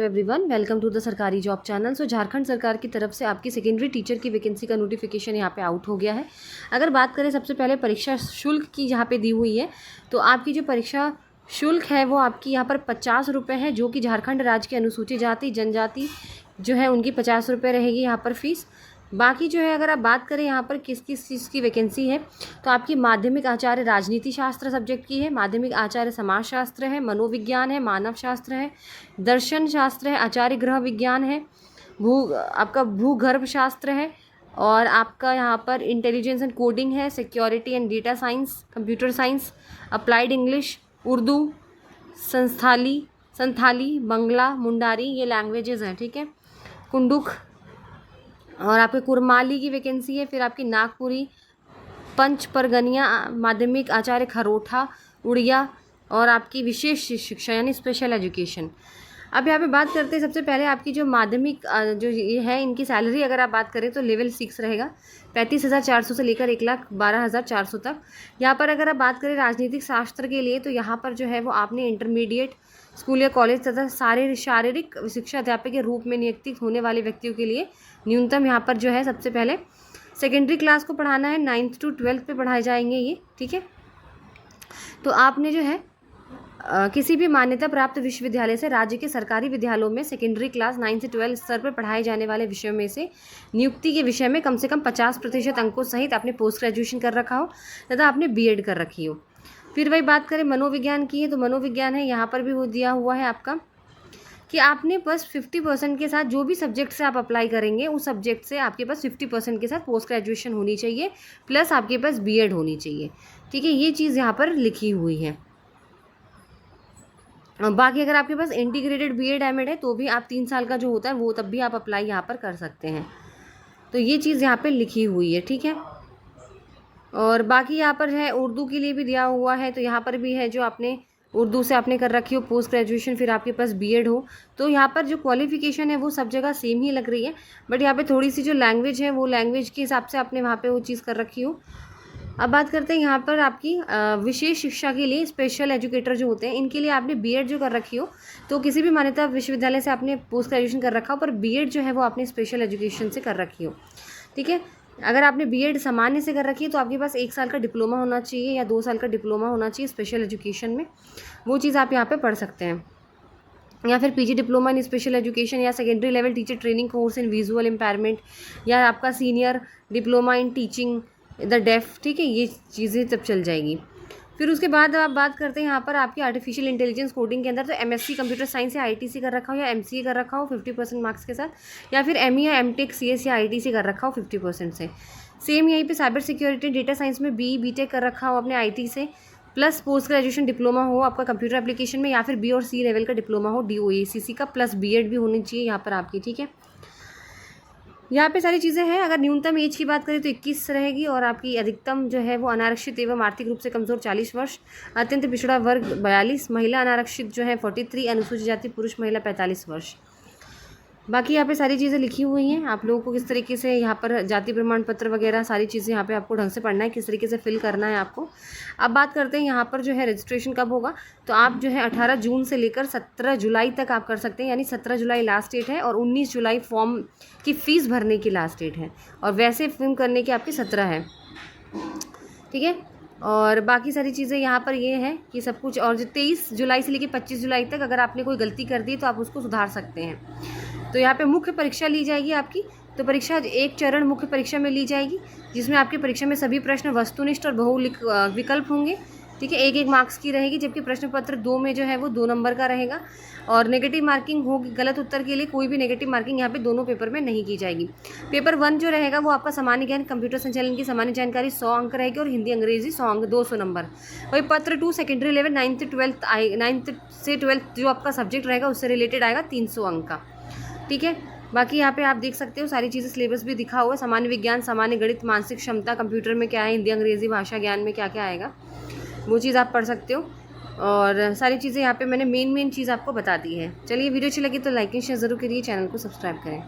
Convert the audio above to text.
Everyone, welcome to the सरकारी job channel. Jharkhand सरकार की तरफ से आपकी सेकेंडरी टीचर की वैकेंसी का नोटिफिकेशन यहाँ पे आउट हो गया है। अगर बात करें सबसे पहले परीक्षा शुल्क की, यहाँ पे दी हुई है तो आपकी जो परीक्षा शुल्क है वो आपकी यहाँ पर 50 रुपये है, जो कि झारखंड राज्य के अनुसूचित जाति जनजाति जो है उनकी 50 रुपये रहेगी यहाँ पर फीस। बाकी जो है अगर आप बात करें यहाँ पर किस किस चीज़ की वैकेंसी है तो आपकी माध्यमिक आचार्य राजनीति शास्त्र सब्जेक्ट की है, माध्यमिक आचार्य समाज शास्त्र है, मनोविज्ञान है, मानव शास्त्र है, दर्शन शास्त्र है, आचार्य गृह विज्ञान है, आपका भूगर्भ शास्त्र है, और आपका यहाँ पर इंटेलिजेंस एंड कोडिंग है, security and data science, computer science, applied English, Urdu, Santhali, Bangla, Mundari, ये लैंग्वेजेस हैं। ठीक है, कुंडुक, और आपके कुरमाली की वैकेंसी है। फिर आपकी नागपुरी, पंच परगनिया, माध्यमिक आचार्य खरोठा, उड़िया, और आपकी विशेष शिक्षा यानी स्पेशल एजुकेशन। अब यहाँ पे बात करते हैं सबसे पहले आपकी जो माध्यमिक जो ये है इनकी सैलरी अगर आप बात करें तो लेवल 6 रहेगा, 35,400 से लेकर 1,12,400 तक। यहाँ पर अगर आप बात करें राजनीतिक शास्त्र के लिए तो यहाँ पर जो है वो आपने इंटरमीडिएट स्कूल या कॉलेज तथा सारे शारीरिक शिक्षा अध्यापक के रूप में नियुक्ति होने वाले व्यक्तियों के लिए न्यूनतम यहाँ पर जो है सबसे पहले सेकेंडरी क्लास को पढ़ाना है, 9th to 12th पे पढ़ाए जाएंगे ये। ठीक है, तो आपने जो है किसी भी मान्यता प्राप्त विश्वविद्यालय से राज्य के सरकारी विद्यालयों में सेकेंडरी क्लास 9 से 12 स्तर पर पढ़ाए जाने वाले विषयों में से नियुक्ति के विषय में कम से कम 50% अंकों सहित आपने पोस्ट ग्रेजुएशन कर रखा हो तथा आपने बीएड कर रखी हो। फिर वही बात करें मनोविज्ञान की है तो मनोविज्ञान है, यहाँ पर भी वो दिया हुआ है आपका कि आपने बस 50% के साथ जो भी सब्जेक्ट से आप अप्लाई करेंगे उस सब्जेक्ट से आपके पास 50% के साथ पोस्ट ग्रेजुएशन होनी चाहिए, प्लस आपके पास बीएड होनी चाहिए। ठीक है, ये चीज़ यहाँ पर लिखी हुई है। बाकी अगर आपके पास इंटीग्रेटेड बीएड एमएड है तो भी आप 3 साल का जो होता है वो तब भी आप अप्लाई यहाँ पर कर सकते हैं। तो ये चीज़ यहाँ पे लिखी हुई है। ठीक है, और बाकी यहाँ पर है उर्दू के लिए भी दिया हुआ है, तो यहाँ पर भी है जो आपने उर्दू से आपने कर रखी हो पोस्ट ग्रेजुएशन, फिर आपके पास बीएड हो, तो यहाँ पर जो क्वालिफिकेशन है वो सब जगह सेम ही लग रही है, बट यहाँ पे थोड़ी सी जो लैंग्वेज है वो लैंग्वेज के हिसाब से आपने वहाँ पे वो चीज़ कर रखी हो। अब बात करते हैं यहाँ पर आपकी विशेष शिक्षा के लिए स्पेशल एजुकेटर जो होते हैं इनके लिए आपने बीएड जो कर रखी हो तो किसी भी मान्यता विश्वविद्यालय से आपने पोस्ट ग्रेजुएशन कर रखा हो, पर बीएड जो है वो आपने स्पेशल एजुकेशन से कर रखी हो। ठीक है, अगर आपने बीएड सामान्य से कर रखी है तो आपके पास 1 साल का डिप्लोमा होना चाहिए या 2 साल का डिप्लोमा होना चाहिए स्पेशल एजुकेशन में, वो चीज़ आप यहाँ पर पढ़ सकते हैं, या फिर PG diploma in special education, या secondary level teacher training course in visual impairment, या आपका senior diploma in teaching the deaf. ठीक है, ये चीज़ें तब चल जाएगी। फिर उसके बाद आप बात करते हैं यहाँ पर आपकी आर्टिफिशियल इंटेलिजेंस कोडिंग के अंदर, तो एमएससी कंप्यूटर साइंस या आईटीसी कर रखा हो या एमसीए कर रखा हो 50% मार्क्स के साथ, या फिर एमई या एमटेक सीएस या आईटीसी कर रखा हो 50% से। सेम यहीं पे साइबर सिक्योरिटी डेटा साइंस में बीटेक कर रखा हो अपने आईटी से, प्लस पोस्ट ग्रेजुएशन डिप्लोमा हो आपका कंप्यूटर एप्लीकेशन में, या फिर बी और सी लेवल का डिप्लोमा हो DOACC का, प्लस बीएड भी होनी चाहिए यहाँ पर आपकी। ठीक है, यहाँ पे सारी चीज़ें हैं। अगर न्यूनतम एज की बात करें तो 21 रहेगी, और आपकी अधिकतम जो है वो अनारक्षित एवं आर्थिक रूप से कमज़ोर 40 वर्ष, अत्यंत पिछड़ा वर्ग 42, महिला अनारक्षित जो है 43, अनुसूचित जाति पुरुष महिला 45 वर्ष। बाकी यहाँ पे सारी चीज़ें लिखी हुई हैं, आप लोगों को किस तरीके से यहाँ पर जाति प्रमाण पत्र वगैरह सारी चीज़ें यहाँ पे आपको ढंग से पढ़ना है, किस तरीके से फिल करना है आपको। अब बात करते हैं यहाँ पर जो है रजिस्ट्रेशन कब होगा, तो आप जो है 18 जून से लेकर 17 जुलाई तक आप कर सकते हैं, यानी 17 जुलाई लास्ट डेट है, और 19 जुलाई फॉर्म की फ़ीस भरने की लास्ट डेट है, और वैसे फिल्म करने की आपकी 17 है। ठीक है, और बाकी सारी चीज़ें यहाँ पर ये है कि सब कुछ, और जो 23 जुलाई से लेकर 25 जुलाई तक अगर आपने कोई गलती कर दी तो आप उसको सुधार सकते हैं। तो यहाँ पे मुख्य परीक्षा ली जाएगी आपकी, तो परीक्षा एक चरण मुख्य परीक्षा में ली जाएगी, जिसमें आपकी परीक्षा में सभी प्रश्न वस्तुनिष्ठ और विकल्प होंगे। ठीक है, 1-1 मार्क्स की रहेगी, जबकि प्रश्न पत्र 2 में जो है वो 2 नंबर का रहेगा, और नेगेटिव मार्किंग होगी गलत उत्तर के लिए, कोई भी नेगेटिव मार्किंग यहाँ पे दोनों पेपर में नहीं की जाएगी। पेपर 1 जो रहेगा वो आपका सामान्य ज्ञान कंप्यूटर संचालन की सामान्य जानकारी 100 अंक रहेगी, और हिंदी अंग्रेजी 100 अंक 200 नंबर। वही पत्र 2 सेकेंडरी लेवल 9th से 12th जो आपका सब्जेक्ट रहेगा उससे रिलेटेड आएगा 300 अंक का। ठीक है, बाकी यहाँ पे आप देख सकते हो सारी चीज़ें, सिलेबस भी दिखा हुआ है, सामान्य विज्ञान, सामान्य गणित, मानसिक क्षमता, कंप्यूटर में क्या है, हिंदी अंग्रेजी भाषा ज्ञान में क्या क्या आएगा वो चीज़ आप पढ़ सकते हो, और सारी चीज़ें यहाँ पे मैंने मेन चीज़ आपको बता दी है। चलिए, वीडियो अच्छी लगी तो लाइक एंड शेयर ज़रूर करिए, चैनल को सब्सक्राइब करें।